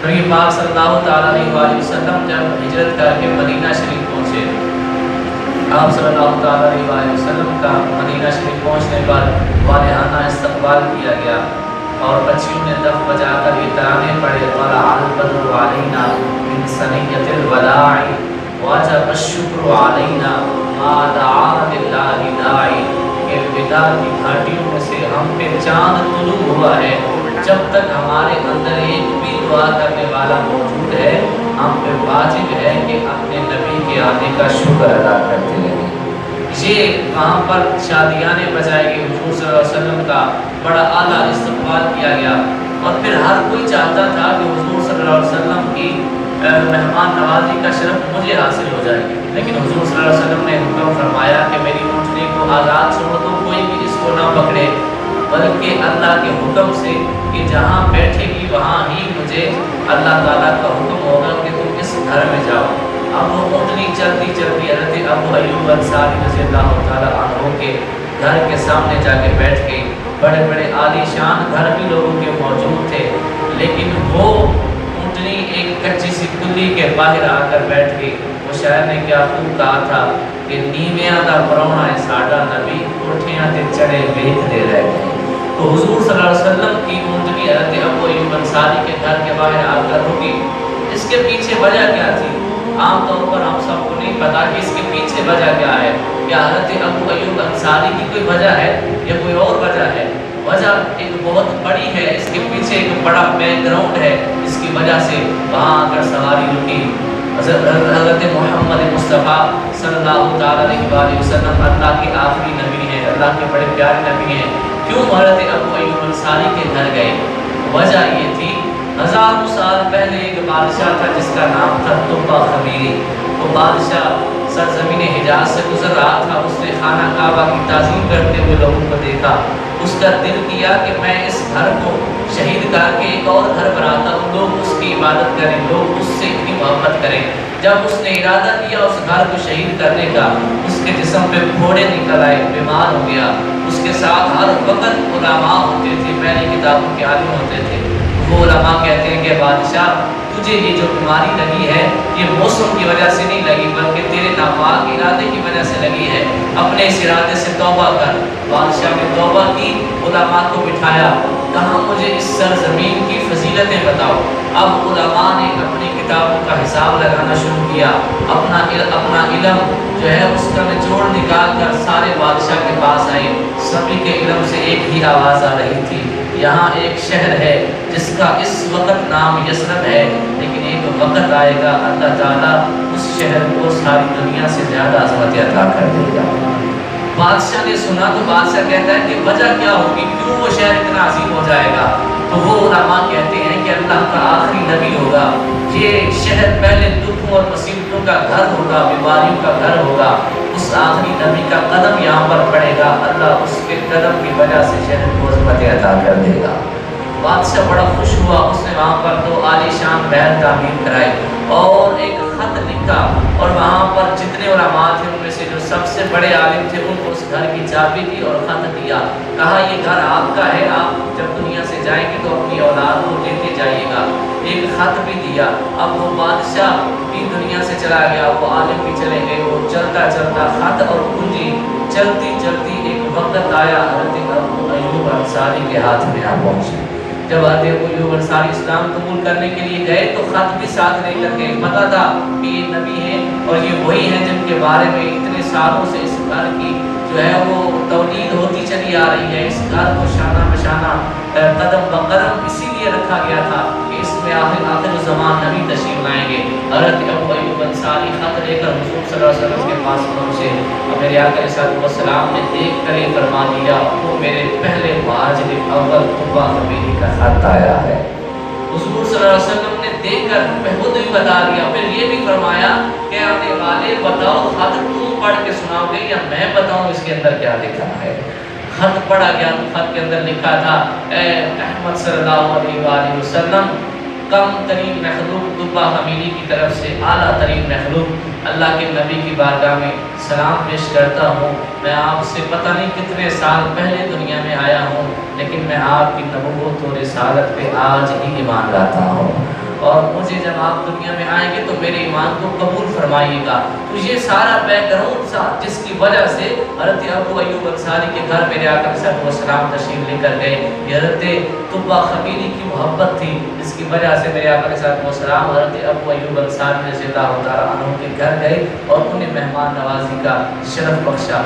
نبی پاک صلی اللہ تعالیٰ علیہ وسلم جب ہجرت کر کے مدینہ شریف پہنچے، آپ صلی اللہ تعالیٰ علیہ وسلم کا مدینہ شریف پہنچنے پر والہانہ استقبال کیا گیا اور بچیوں نے دف بجا کر یہ ترانے پڑھے، طلع البدر علینا من ثنیۃ الوداع وجب الشکر علینا ما دعا للہ داعی، کہ وداع کی گھاٹیوں میں سے ہم پہ چاند طلوع ہوا ہے، جب تک ہمارے اندر ایک بھی دعا کرنے والا موجود ہے ہم پہ واجب ہے کہ اپنے نبی کے آنے کا شکر ادا کرتے رہیں۔ یہ وہاں پر شادیانے بجائے گئے، حضور صلی اللہ علیہ وسلم کا بڑا اعلیٰ استقبال کیا گیا، اور پھر ہر کوئی چاہتا تھا کہ حضور صلی اللہ علیہ وسلم کی مہمان نوازی کا شرف مجھے حاصل ہو جائے، لیکن حضور صلی اللہ علیہ وسلم نے حکم فرمایا کہ میری اونٹنی کو آزاد چھوڑ دو، کوئی بھی اس کو نہ پکڑے، بلکہ اللہ کے حکم سے کہ جہاں بیٹھے گی وہاں ہی مجھے اللہ تعالیٰ کا حکم ہوگا کہ تم اس گھر میں جاؤ۔ اب وہ اونٹنی چلتی چلتی حضرت ابو ایوب انصاری رضی اللہ تعالیٰ عنہ کے گھر کے سامنے جا کے بیٹھ گئی۔ بڑے بڑے عالی شان گھر بھی لوگوں کے موجود تھے، لیکن وہ اونٹنی ایک کچی سی کلی کے باہر آ کر بیٹھ گئی۔ وہ شاعر نے کیا خوب کہا تھا کہ نیویاں دا پرونا ہے ساڈا نبی، کوٹھیاں تے چڑھے ویکھدے رہ گئے۔ تو حضور صلی اللہ علیہ وسلم کی اونٹنی حضرت ابو ایوب انصاری کے گھر کے باہر آ کر رکی۔ اس کے پیچھے وجہ کیا تھی؟ عام طور پر ہم سب کو نہیں پتا کہ اس کے پیچھے وجہ کیا ہے۔ کیا حضرت ابو ایوب انصاری کی کوئی وجہ ہے یا کوئی اور وجہ ہے؟ وجہ ایک بہت بڑی ہے، اس کے پیچھے ایک بڑا بیک گراؤنڈ ہے، اس کی وجہ سے وہاں آ کر سواری رکی۔ حضرت محمد مصطفیٰ صلی اللہ تعالیٰ علیہ وسلم اللہ کے آخری نبی ہیں، اللہ کے بڑے پیارے نبی ہیں، کیوں حضرت ابو ایوب انصاری کے گھر گئے؟ وجہ یہ تھی، ہزاروں سال پہلے ایک بادشاہ تھا جس کا نام تھا تبا خمیری۔ وہ بادشاہ سرزمین حجاز سے گزر رہا تھا، اس نے خانہ کعبہ کی تعظیم کرتے ہوئے لوگوں کو دیکھا، اس کا دل کیا کہ میں اس گھر کو شہید کر کے ایک اور گھر بناتا ہوں، لوگ اس کی عبادت کریں، لوگ اس سے اتنی محبت کریں۔ جب اس نے ارادہ کیا اس گھر کو شہید کرنے کا، اس کے جسم پہ پھوڑے نکل آئے، بیمار ہو گیا۔ اس کے ساتھ ہر وقت علماء ہوتے تھے، پہلی کتابوں کے عالم ہوتے تھے۔ وہ علماء کہتے ہیں کہ بادشاہ تجھے یہ جو بیماری لگی ہے یہ موسم کی وجہ سے نہیں لگی، بلکہ تیرے ناپاک ارادے کی وجہ سے لگی ہے، اپنے اس ارادے سے توبہ کر۔ بادشاہ نے توبہ کی، علماء کو بٹھایا، کہا مجھے اس سرزمین کی فضیلتیں بتاؤ۔ اب علماء نے اپنی کتابوں کا حساب لگانا شروع کیا، اپنا علم جو ہے اس کا نچوڑ نکال کر سارے بادشاہ کے پاس آئے۔ سبھی کے علم سے ایک ہی آواز آ رہی تھی، یہاں ایک شہر ہے جس کا اس وقت نام یثرب ہے، لیکن ایک وقت آئے گا اللہ تعالیٰ اس شہر کو ساری دنیا سے زیادہ عظمت عطا کر دے گا۔ بادشاہ نے سنا تو بادشاہ کہتا ہے کہ وجہ کیا ہوگی، کیوں وہ شہر اتنا عظیم ہو جائے گا؟ تو وہ علماء کہتے ہیں کہ اللہ کا آخری نبی ہوگا، یہ شہر پہلے دکھوں اور مصیبتوں کا گھر ہوگا، بیماریوں کا گھر ہوگا، اس آخری نبی کا قدم یہاں پر پڑے گا، اللہ اس کے قدم کی وجہ سے شہر کو عظمت عطا کر دے گا۔ بادشاہ بڑا خوش ہوا، اس نے وہاں پر 2 عالی شان محل تعمیر کرائے اور ایک خط لکھا، اور وہاں پر جتنے علماء تھے ان میں سے جو سب سے بڑے عالم تھے ان کو اس گھر کی چابی دی اور خط دیا، کہا یہ گھر آپ کا ہے، آپ جب دنیا سے جائیں گے تو اپنی اولاد کو لیتے جائیے گا۔ ایک خط بھی دیا۔ اب وہ بادشاہ بھی دنیا سے چلا گیا، وہ عالم بھی چلے گئے، وہ چلتا چلتا خط اور کنجی چلتی چلتی ایک وقت آیا حضرت ابو ایوب انصاری کے ہاتھ میں آ پہنچی۔ جب حضرت ابو ایوب انصاری اسلام قبول کرنے کے لیے گئے تو خط بھی ساتھ لے کر گئے، پتہ تھا کہ یہ نبی ہیں اور یہ وہی ہیں جن کے بارے میں اتنے سالوں سے اس گھر کی جو ہے وہ تولید ہوتی چلی آ رہی ہے، اس گھر کو شانہ بشانہ قدم بقدم اسی لیے رکھا گیا تھا کہ اس میں آخر زمان نبی تشریف لائیں گے۔ حضرت ابو ایوب انصاری خط لے کر حضور صلی اللہ علیہ وسلم کے پاس پہنچے اور میرے آقا علیہ السلام نے دیکھ کر یہ فرما دیا، وہ میرے پہلے مہاجر اول تبا خمیری کا خط آیا ہے۔ حضور صلی اللہ علیہ وسلم نے دیکھ کر خود بھی بتا دیا، پھر یہ بھی فرمایا کہ آنے والے بتاؤ خط تم پڑھ کے سناؤ گے یا میں بتاؤں اس کے اندر کیا لکھا ہے؟ خط پڑھا گیا تو خط کے اندر لکھا تھا، اے احمد صلی اللہ علیہ وآلہ وسلم، کم ترین مخلوق تبا خمیری کی طرف سے اعلیٰ ترین مخلوق اللہ کے نبی کی بارگاہ میں سلام پیش کرتا ہوں۔ میں آپ سے پتہ نہیں کتنے سال پہلے دنیا میں آیا ہوں، لیکن میں آپ کی نبوت و رسالت پہ آج ہی ایمان لاتا ہوں، اور مجھے جب آپ دنیا میں آئیں گے تو میرے ایمان کو قبول فرمائیے گا۔ تو یہ سارا بیک گراؤنڈ تھا جس کی وجہ سے حضرت ابو ایوب انصاری کے گھر میرے آقا علیہ الصلوۃ والسلام تشریف لے کر گئے۔ یہ حضرت طبہ خمیری کی محبت تھی جس کی وجہ سے میرے آقا علیہ الصلوۃ والسلام حضرت ابو ایوب انصاری رضی اللہ تعالیٰ عنہ کے گھر گئے اور انہیں مہمان نوازی کا شرف بخشا۔